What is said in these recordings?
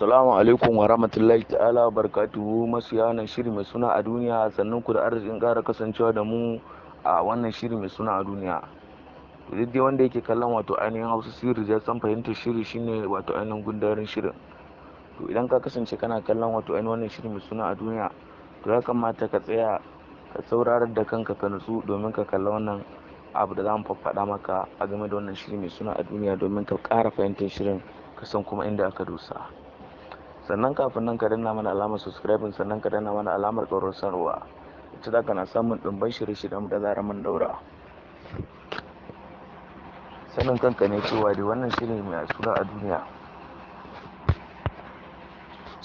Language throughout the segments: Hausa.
Assalamu alaikum wa rahmatullahi ta'ala wa barakatuhu, masoya wannan shiri mai suna a duniya. Sannan ku da arzikin ƙara kasancewa da mu a wannan shiri mai suna a duniya. To duk dai wanda yake kallon wato ainihin Hausa series ya san fahimtar shiri shine wato ainihin gundarin shirin. To idan ka kasance kana kallon wato ainihin wannan shiri mai suna a duniya, to ya kamata ka tsaya ka saurarar da kanka ka nutsu domin ka kalla wannan abu da za mu faɗa maka a game da wannan shiri mai suna a duniya, domin ka ƙara fahimtar shirin ka san kuma inda aka dosa. Sannan kafin nan ka danna mana alamar subscribing, sannan ka danna mana alamar ƙaurar sanarwa, ita za ka na samun ɗumban shirye-shiryen da zarar mun daura. Sanin kanka ne cewa dai wannan shiri mai suna a duniya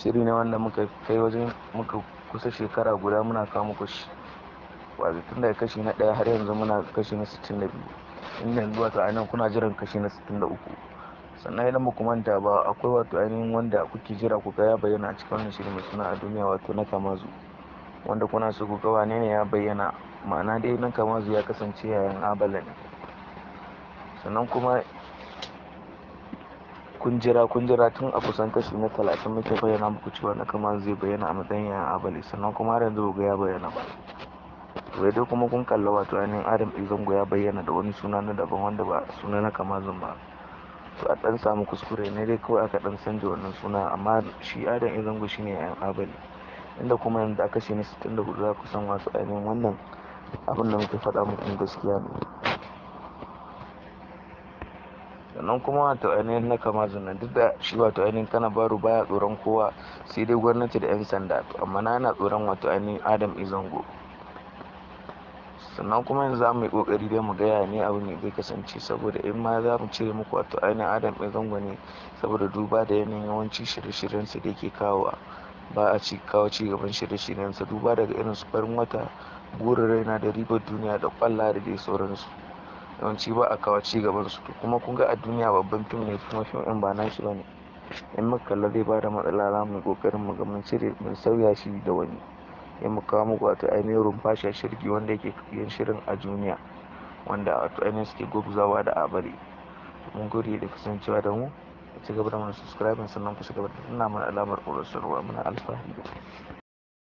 shiri ne wanda muka kai wajen muka kusa shekara guda muna kawo muku shi, wato tun daga kashi na 1 har yanzu muna kashi na 62, inda yanzu wato ainihin kuna jiran kashi na 63. Sannan idan muku manta ba, akwai wato ainihin wanda kuke jira ku ga ya bayyana a cikin wannan shiri mai suna a duniya, wato na kamazu, wanda kuna so ku ga wane ne ya bayyana. Ma'ana dai na kamazu ya kasance yayan abale ne. Sannan kuma kun jira tun a kusan kashi na 30 muke bayyana muku cewa na kamazu zai bayyana a matsayin yayan abale, sannan kuma har yanzu ga ya bayyana ba. To dai kuma kun kalla wato ainihin Adam Izango ya bayyana da wani suna na daban wanda ba suna na kamazun ba. To a dan samu kuskure ne dai kawai aka dan canja wannan suna, amma shi Adam Izango shine yayan abale. Inda kuma yanzu a kashi na 64 za ku san wato ainihin wannan abin da muke faɗa muku gaskiya ne. Sannan kuma wato ainihin na kamazun nan, duk da shi wato ainihin kana baro baya tsoron kowa sai dai gwamnati da 'yan sanda, to amma na yana tsoron wato ainihin Adam Izango. Sannan kuma yanzu za mu yi kokari dai mu gaya ne abu ne zai kasance, saboda in ma za mu cire muku wato ainihin Adam Izango ne saboda duba da yanayin yawanci shirye-shiryensa da yake kawowa, ba a kawo ci gaban shirye-shiryensa duba daga irin su farin wata, burin raina da ribar duniya da kwalla da dai sauransu. Yawanci ba a kawo ci gaban su. Kuma kun ga a duniya babban fim ne, kuma fim ɗin ba nashi bane. In muka kalla zai bada matsala, za mu yi kokarin mu ga mun cire mun sauya shi da wani. In mu kawo muku wato ainihin rumfasha shirgi wanda yake yin shirin a duniya, wanda wato ainihin suke gwabzawa da abale. Mun gode da kasancewa da mu. Ku ci gaba da mana subscribing, sannan ku ci gaba da danna mana alamar ƙarar sanarwa. Muna alfahari da ku.